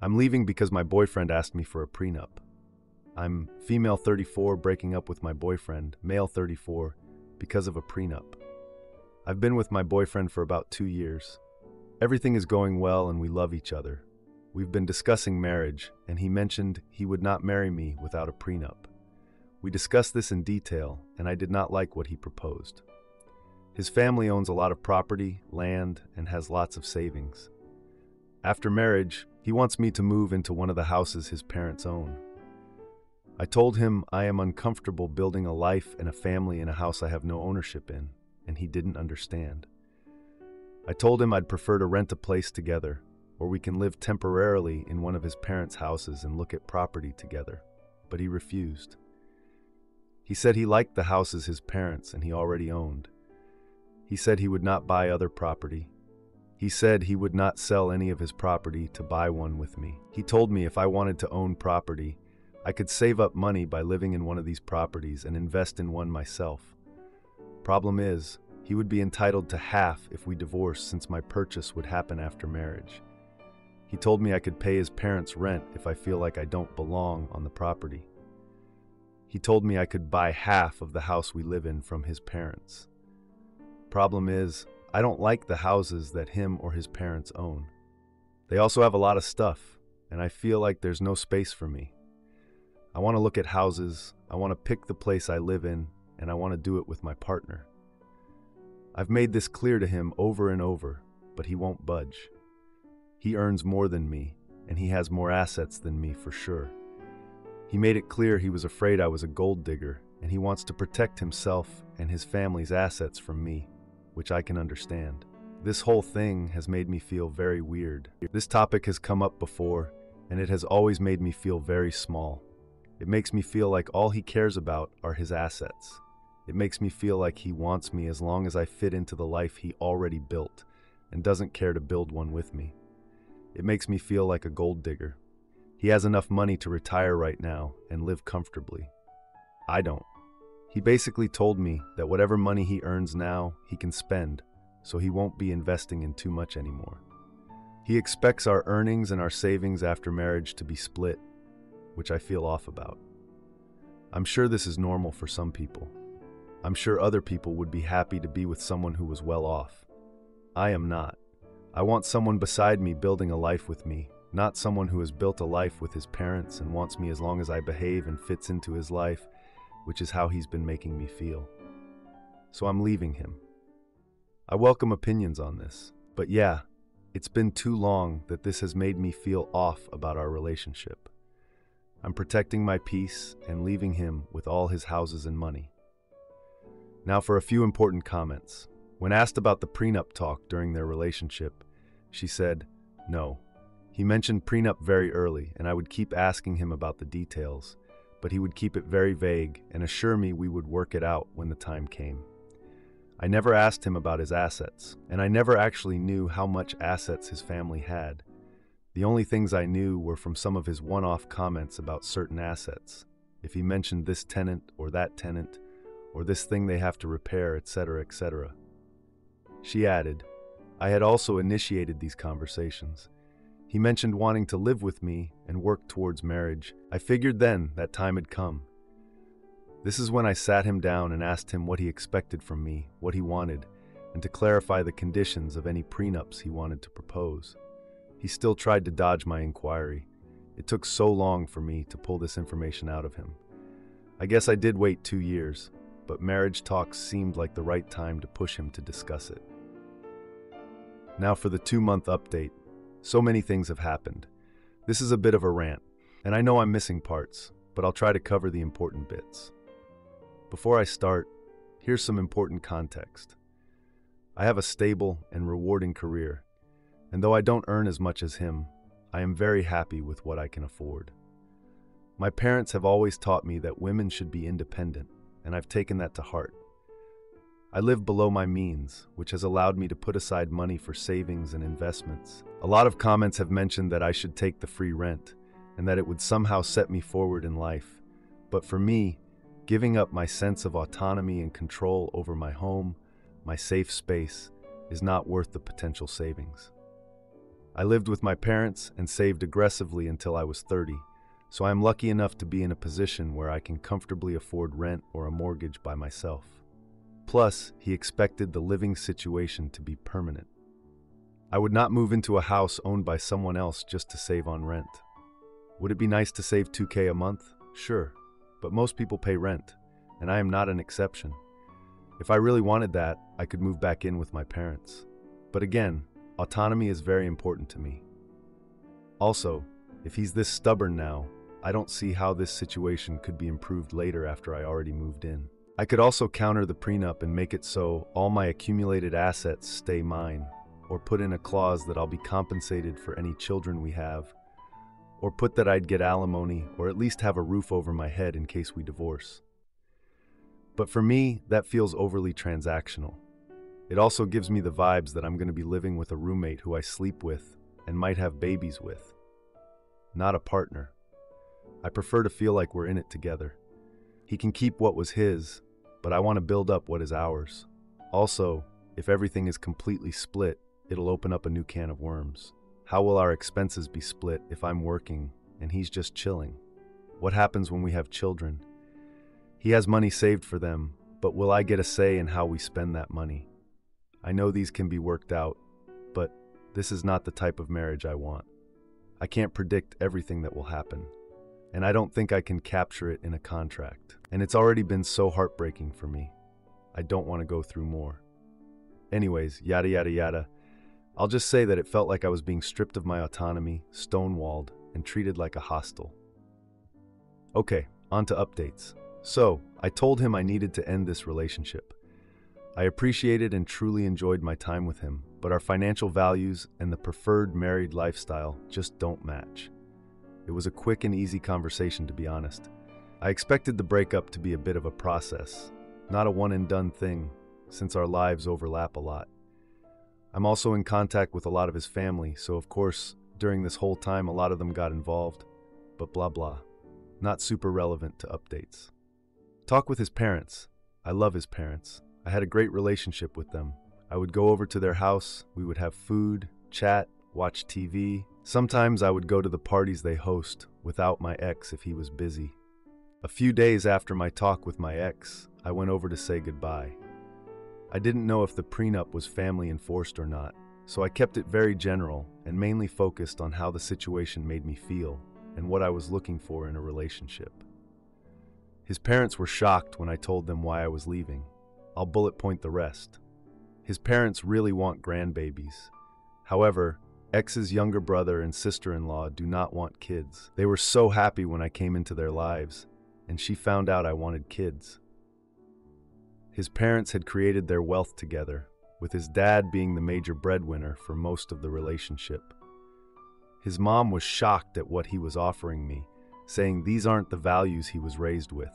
I'm leaving because my boyfriend asked me for a prenup. I'm female 34 breaking up with my boyfriend, male 34, because of a prenup. I've been with my boyfriend for about 2 years. Everything is going well and we love each other. We've been discussing marriage, and he mentioned he would not marry me without a prenup. We discussed this in detail, and I did not like what he proposed. His family owns a lot of property, land, and has lots of savings. After marriage, he wants me to move into one of the houses his parents own. I told him I am uncomfortable building a life and a family in a house I have no ownership in, and he didn't understand. I told him I'd prefer to rent a place together, or we can live temporarily in one of his parents' houses and look at property together, but he refused. He said he liked the houses his parents and he already owned. He said he would not buy other property. He said he would not sell any of his property to buy one with me. He told me if I wanted to own property, I could save up money by living in one of these properties and invest in one myself. Problem is, he would be entitled to half if we divorced since my purchase would happen after marriage. He told me I could pay his parents' rent if I feel like I don't belong on the property. He told me I could buy half of the house we live in from his parents. Problem is, I don't like the houses that him or his parents own. They also have a lot of stuff, and I feel like there's no space for me. I want to look at houses, I want to pick the place I live in, and I want to do it with my partner. I've made this clear to him over and over, but he won't budge. He earns more than me, and he has more assets than me for sure. He made it clear he was afraid I was a gold digger, and he wants to protect himself and his family's assets from me, which I can understand. This whole thing has made me feel very weird. This topic has come up before, and it has always made me feel very small. It makes me feel like all he cares about are his assets. It makes me feel like he wants me as long as I fit into the life he already built and doesn't care to build one with me. It makes me feel like a gold digger. He has enough money to retire right now and live comfortably. I don't. He basically told me that whatever money he earns now, he can spend, so he won't be investing in too much anymore. He expects our earnings and our savings after marriage to be split, which I feel off about. I'm sure this is normal for some people. I'm sure other people would be happy to be with someone who was well off. I am not. I want someone beside me building a life with me, not someone who has built a life with his parents and wants me as long as I behave and fits into his life, which is how he's been making me feel. So I'm leaving him. I welcome opinions on this, but yeah, it's been too long that this has made me feel off about our relationship. I'm protecting my peace and leaving him with all his houses and money. Now for a few important comments. When asked about the prenup talk during their relationship, she said, no. He mentioned prenup very early, and I would keep asking him about the details, but he would keep it very vague and assure me we would work it out when the time came. I never asked him about his assets, and I never actually knew how much assets his family had. The only things I knew were from some of his one-off comments about certain assets. If he mentioned this tenant, or this thing they have to repair, etc., etc. She added, I had also initiated these conversations. He mentioned wanting to live with me and work towards marriage. I figured then that time had come. This is when I sat him down and asked him what he expected from me, what he wanted, and to clarify the conditions of any prenups he wanted to propose. He still tried to dodge my inquiry. It took so long for me to pull this information out of him. I guess I did wait 2 years, but marriage talks seemed like the right time to push him to discuss it. Now for the 2-month update. So many things have happened. This is a bit of a rant, and I know I'm missing parts, but I'll try to cover the important bits. Before I start, here's some important context. I have a stable and rewarding career, and though I don't earn as much as him, I am very happy with what I can afford. My parents have always taught me that women should be independent, and I've taken that to heart. I live below my means, which has allowed me to put aside money for savings and investments. A lot of comments have mentioned that I should take the free rent, and that it would somehow set me forward in life. But for me, giving up my sense of autonomy and control over my home, my safe space, is not worth the potential savings. I lived with my parents and saved aggressively until I was 30, so I am lucky enough to be in a position where I can comfortably afford rent or a mortgage by myself. Plus, he expected the living situation to be permanent. I would not move into a house owned by someone else just to save on rent. Would it be nice to save $2,000 a month? Sure, but most people pay rent, and I am not an exception. If I really wanted that, I could move back in with my parents. But again, autonomy is very important to me. Also, if he's this stubborn now, I don't see how this situation could be improved later after I already moved in. I could also counter the prenup and make it so all my accumulated assets stay mine, or put in a clause that I'll be compensated for any children we have, or put that I'd get alimony or at least have a roof over my head in case we divorce. But for me, that feels overly transactional. It also gives me the vibes that I'm going to be living with a roommate who I sleep with and might have babies with. Not a partner. I prefer to feel like we're in it together. He can keep what was his, but I want to build up what is ours. Also, if everything is completely split, it'll open up a new can of worms. How will our expenses be split if I'm working and he's just chilling? What happens when we have children? He has money saved for them, but will I get a say in how we spend that money? I know these can be worked out, but this is not the type of marriage I want. I can't predict everything that will happen, and I don't think I can capture it in a contract. And it's already been so heartbreaking for me. I don't want to go through more. Anyways, yada yada yada. I'll just say that it felt like I was being stripped of my autonomy, stonewalled, and treated like a hostel. Okay, on to updates. So, I told him I needed to end this relationship. I appreciated and truly enjoyed my time with him, but our financial values and the preferred married lifestyle just don't match. It was a quick and easy conversation, to be honest. I expected the breakup to be a bit of a process, not a one-and-done thing, since our lives overlap a lot. I'm also in contact with a lot of his family, so of course, during this whole time a lot of them got involved, but blah blah. Not super relevant to updates. Talk with his parents. I love his parents. I had a great relationship with them. I would go over to their house, we would have food, chat, watch TV. Sometimes I would go to the parties they host without my ex if he was busy. A few days after my talk with my ex, I went over to say goodbye. I didn't know if the prenup was family enforced or not, so I kept it very general and mainly focused on how the situation made me feel and what I was looking for in a relationship. His parents were shocked when I told them why I was leaving. I'll bullet point the rest. His parents really want grandbabies. However, ex's younger brother and sister-in-law do not want kids. They were so happy when I came into their lives, and she found out I wanted kids. His parents had created their wealth together, with his dad being the major breadwinner for most of the relationship. His mom was shocked at what he was offering me, saying these aren't the values he was raised with.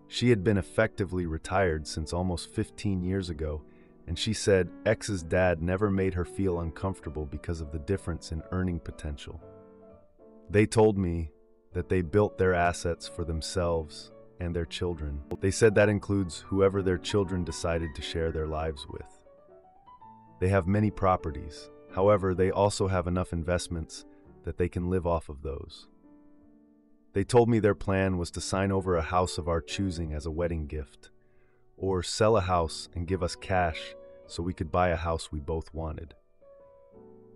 She had been effectively retired since almost 15 years ago, and she said ex's dad never made her feel uncomfortable because of the difference in earning potential. They told me that they built their assets for themselves and their children. They said that includes whoever their children decided to share their lives with. They have many properties. However, they also have enough investments that they can live off of those. They told me their plan was to sign over a house of our choosing as a wedding gift, or sell a house and give us cash so we could buy a house we both wanted.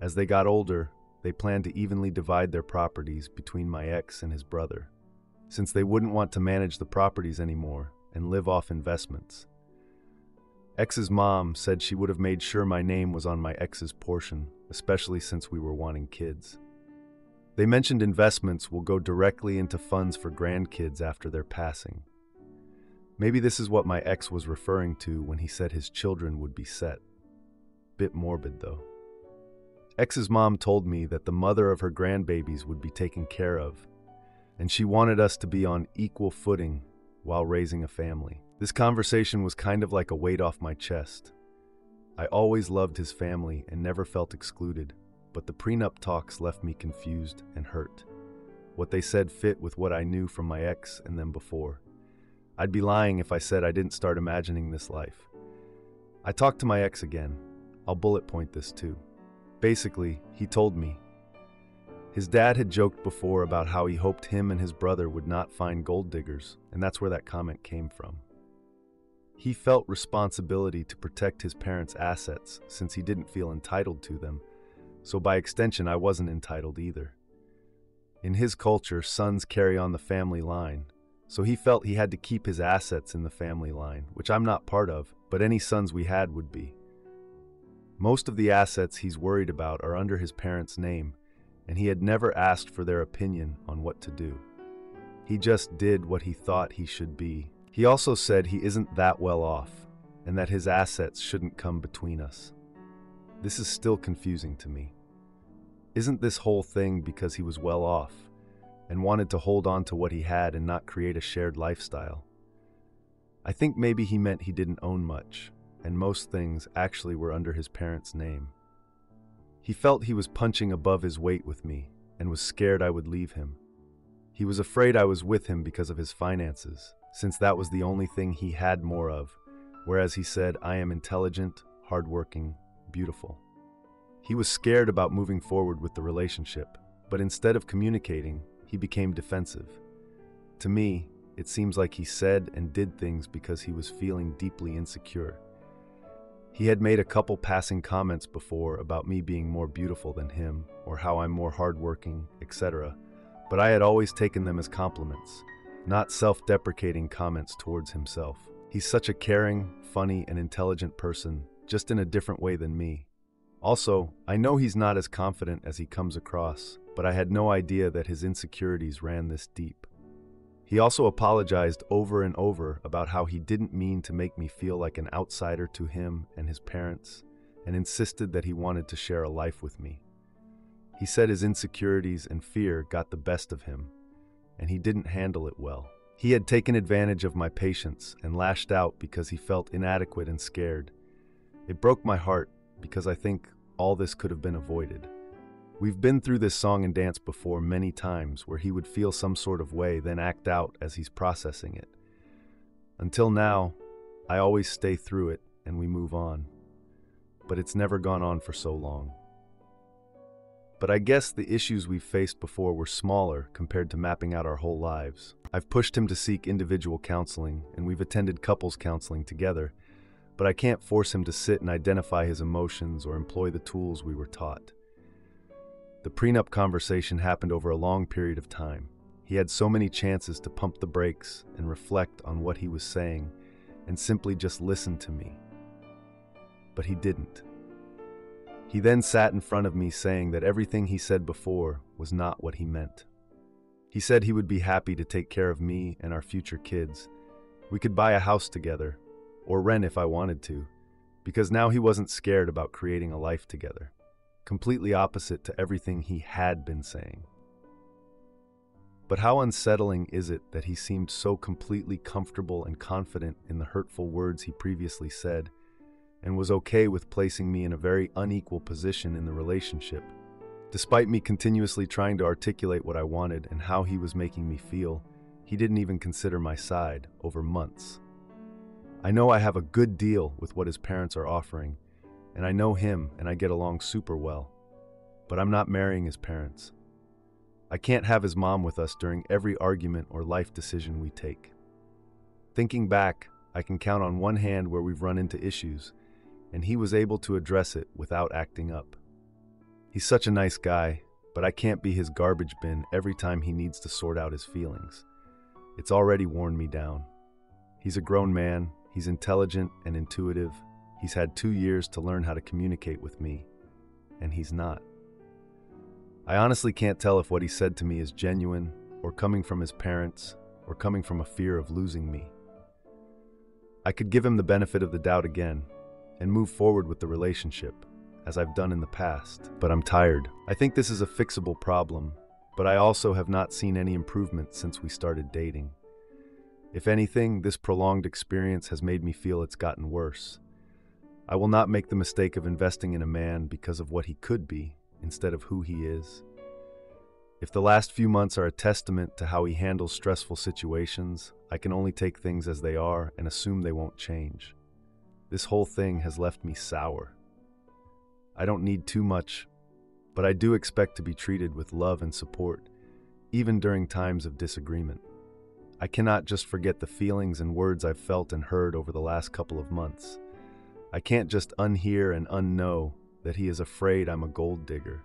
As they got older, they planned to evenly divide their properties between my ex and his brother, since they wouldn't want to manage the properties anymore and live off investments. Ex's mom said she would have made sure my name was on my ex's portion, especially since we were wanting kids. They mentioned investments will go directly into funds for grandkids after their passing. Maybe this is what my ex was referring to when he said his children would be set. Bit morbid though. Ex's mom told me that the mother of her grandbabies would be taken care of, and she wanted us to be on equal footing while raising a family. This conversation was kind of like a weight off my chest. I always loved his family and never felt excluded, but the prenup talks left me confused and hurt. What they said fit with what I knew from my ex and them before. I'd be lying if I said I didn't start imagining this life. I talked to my ex again. I'll bullet point this too. Basically, he told me. His dad had joked before about how he hoped him and his brother would not find gold diggers, and that's where that comment came from. He felt responsibility to protect his parents' assets since he didn't feel entitled to them, so by extension I wasn't entitled either. In his culture, sons carry on the family line, so he felt he had to keep his assets in the family line, which I'm not part of, but any sons we had would be. Most of the assets he's worried about are under his parents' name, and he had never asked for their opinion on what to do. He just did what he thought he should be. He also said he isn't that well off, and that his assets shouldn't come between us. This is still confusing to me. Isn't this whole thing because he was well off, and wanted to hold on to what he had and not create a shared lifestyle? I think maybe he meant he didn't own much, and most things actually were under his parents' name. He felt he was punching above his weight with me, and was scared I would leave him. He was afraid I was with him because of his finances, since that was the only thing he had more of, whereas he said, I am intelligent, hardworking, beautiful. He was scared about moving forward with the relationship, but instead of communicating, he became defensive. To me, it seems like he said and did things because he was feeling deeply insecure. He had made a couple passing comments before about me being more beautiful than him, or how I'm more hardworking, etc., but I had always taken them as compliments, not self-deprecating comments towards himself. He's such a caring, funny, and intelligent person, just in a different way than me. Also, I know he's not as confident as he comes across, but I had no idea that his insecurities ran this deep. He also apologized over and over about how he didn't mean to make me feel like an outsider to him and his parents, and insisted that he wanted to share a life with me. He said his insecurities and fear got the best of him, and he didn't handle it well. He had taken advantage of my patience and lashed out because he felt inadequate and scared. It broke my heart because I think all this could have been avoided. We've been through this song and dance before many times where he would feel some sort of way, then act out as he's processing it. Until now, I always stay through it and we move on. But it's never gone on for so long. But I guess the issues we've faced before were smaller compared to mapping out our whole lives. I've pushed him to seek individual counseling, and we've attended couples counseling together, but I can't force him to sit and identify his emotions or employ the tools we were taught. The prenup conversation happened over a long period of time. He had so many chances to pump the brakes and reflect on what he was saying and simply just listen to me. But he didn't. He then sat in front of me saying that everything he said before was not what he meant. He said he would be happy to take care of me and our future kids. We could buy a house together, or rent if I wanted to, because now he wasn't scared about creating a life together. Completely opposite to everything he had been saying. But how unsettling is it that he seemed so completely comfortable and confident in the hurtful words he previously said, and was okay with placing me in a very unequal position in the relationship, despite me continuously trying to articulate what I wanted and how he was making me feel. He didn't even consider my side over months. I know I have a good deal with what his parents are offering, and I know him and I get along super well, but I'm not marrying his parents. I can't have his mom with us during every argument or life decision we take. Thinking back, I can count on one hand where we've run into issues, and he was able to address it without acting up. He's such a nice guy, but I can't be his garbage bin every time he needs to sort out his feelings. It's already worn me down. He's a grown man, he's intelligent and intuitive, he's had 2 years to learn how to communicate with me, and he's not. I honestly can't tell if what he said to me is genuine, or coming from his parents, or coming from a fear of losing me. I could give him the benefit of the doubt again, and move forward with the relationship, as I've done in the past, but I'm tired. I think this is a fixable problem, but I also have not seen any improvement since we started dating. If anything, this prolonged experience has made me feel it's gotten worse. I will not make the mistake of investing in a man because of what he could be, instead of who he is. If the last few months are a testament to how he handles stressful situations, I can only take things as they are and assume they won't change. This whole thing has left me sour. I don't need too much, but I do expect to be treated with love and support, even during times of disagreement. I cannot just forget the feelings and words I've felt and heard over the last couple of months. I can't just unhear and unknow that he is afraid I'm a gold digger.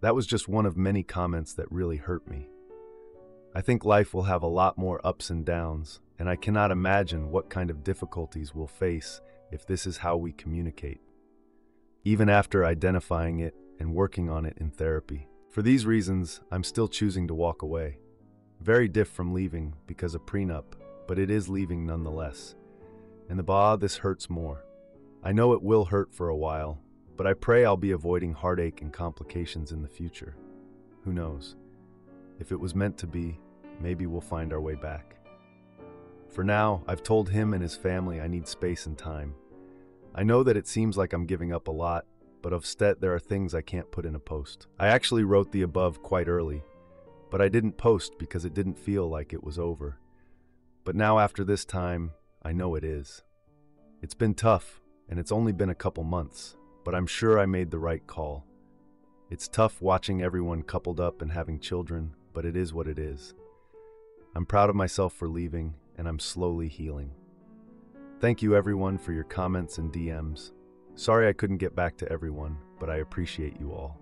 That was just one of many comments that really hurt me. I think life will have a lot more ups and downs, and I cannot imagine what kind of difficulties we'll face if this is how we communicate, even after identifying it and working on it in therapy. For these reasons, I'm still choosing to walk away. Very diff from leaving because of prenup, but it is leaving nonetheless. And this hurts more. I know it will hurt for a while, but I pray I'll be avoiding heartache and complications in the future. Who knows? If it was meant to be, maybe we'll find our way back. For now, I've told him and his family I need space and time. I know that it seems like I'm giving up a lot, but there are things I can't put in a post. I actually wrote the above quite early, but I didn't post because it didn't feel like it was over. But now after this time, I know it is. It's been tough, and it's only been a couple months, but I'm sure I made the right call. It's tough watching everyone coupled up and having children, but it is what it is. I'm proud of myself for leaving, and I'm slowly healing. Thank you everyone for your comments and DMs. Sorry I couldn't get back to everyone, but I appreciate you all.